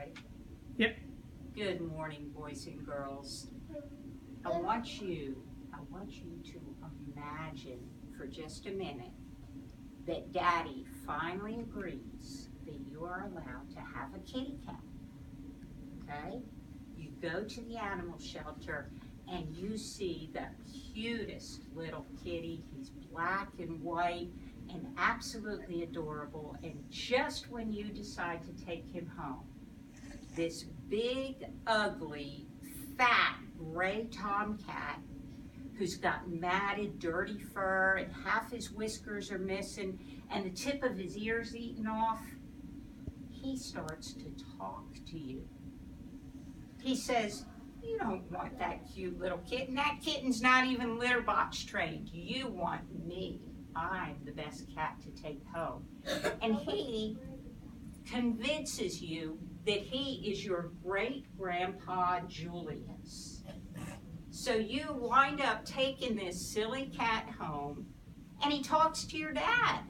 Ready? Yep. Good morning, boys and girls. I want you to imagine for just a minute that Daddy finally agrees that you are allowed to have a kitty cat. Okay? You go to the animal shelter and you see the cutest little kitty. He's black and white and absolutely adorable. And just when you decide to take him home, this big, ugly, fat, gray tomcat who's got matted, dirty fur and half his whiskers are missing and the tip of his ear's eaten off, he starts to talk to you. He says, "You don't want that cute little kitten. That kitten's not even litter box trained. You want me. I'm the best cat to take home." And he convinces you that he is your great-grandpa Julius. So you wind up taking this silly cat home, and he talks to your dad.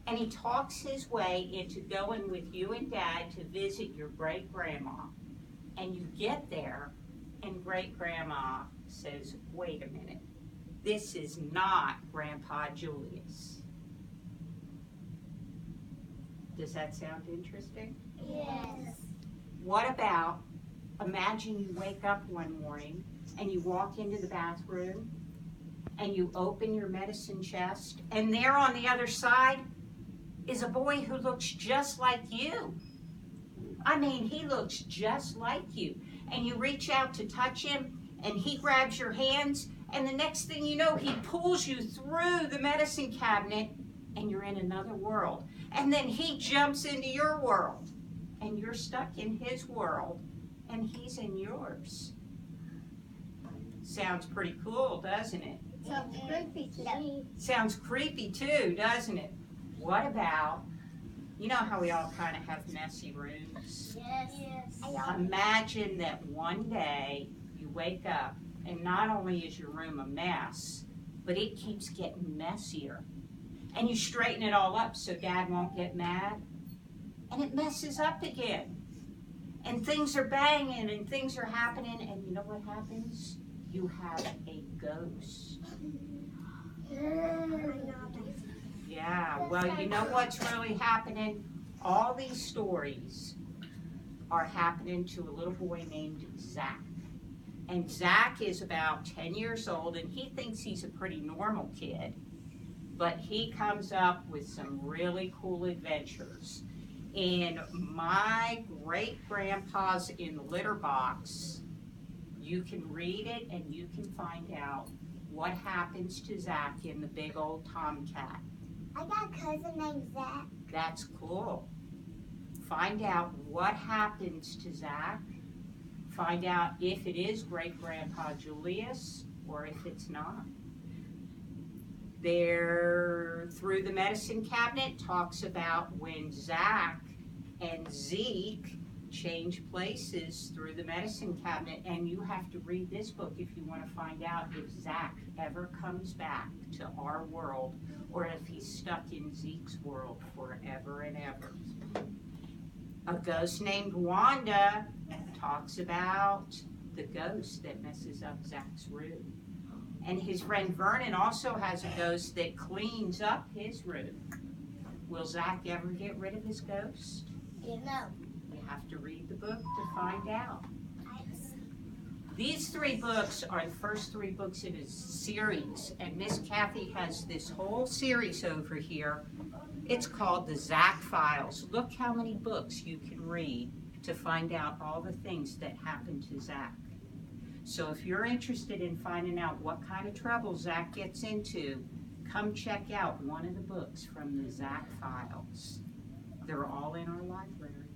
And he talks his way into going with you and Dad to visit your great-grandma. And you get there, and great-grandma says, "Wait a minute, this is not Grandpa Julius." Does that sound interesting? Yes. What about, imagine you wake up one morning and you walk into the bathroom and you open your medicine chest and there on the other side is a boy who looks just like you. I mean, he looks just like you. And you reach out to touch him and he grabs your hands and the next thing you know, he pulls you through the medicine cabinet and you're in another world. And then he jumps into your world and you're stuck in his world and he's in yours. Sounds pretty cool, doesn't it? Sounds creepy to me. Sounds creepy too, doesn't it? What about, you know how we all kind of have messy rooms? Yes. Imagine that one day you wake up and not only is your room a mess, but it keeps getting messier. And you straighten it all up so Dad won't get mad. And it messes up again. And things are banging and things are happening. And you know what happens? You have a ghost. Yeah, well, you know what's really happening? All these stories are happening to a little boy named Zack. And Zack is about 10 years old and he thinks he's a pretty normal kid. But he comes up with some really cool adventures. In My Great-Grandpa's in the Litter Box, you can read it and you can find out what happens to Zack in the big old tomcat. I got a cousin named Zack. That's cool. Find out what happens to Zack. Find out if it is Great-Grandpa Julius or if it's not. There, Through the Medicine Cabinet, talks about when Zack and Zeke change places through the medicine cabinet, and you have to read this book if you want to find out if Zack ever comes back to our world or if he's stuck in Zeke's world forever and ever. A Ghost Named Wanda talks about the ghost that messes up Zack's room. And his friend Vernon also has a ghost that cleans up his room. Will Zack ever get rid of his ghost? You know. You have to read the book to find out. These 3 books are the first 3 books in a series, and Miss Kathy has this whole series over here. It's called the Zack Files. Look how many books you can read to find out all the things that happened to Zack. So if you're interested in finding out what kind of trouble Zack gets into, come check out one of the books from the Zack Files. They're all in our library.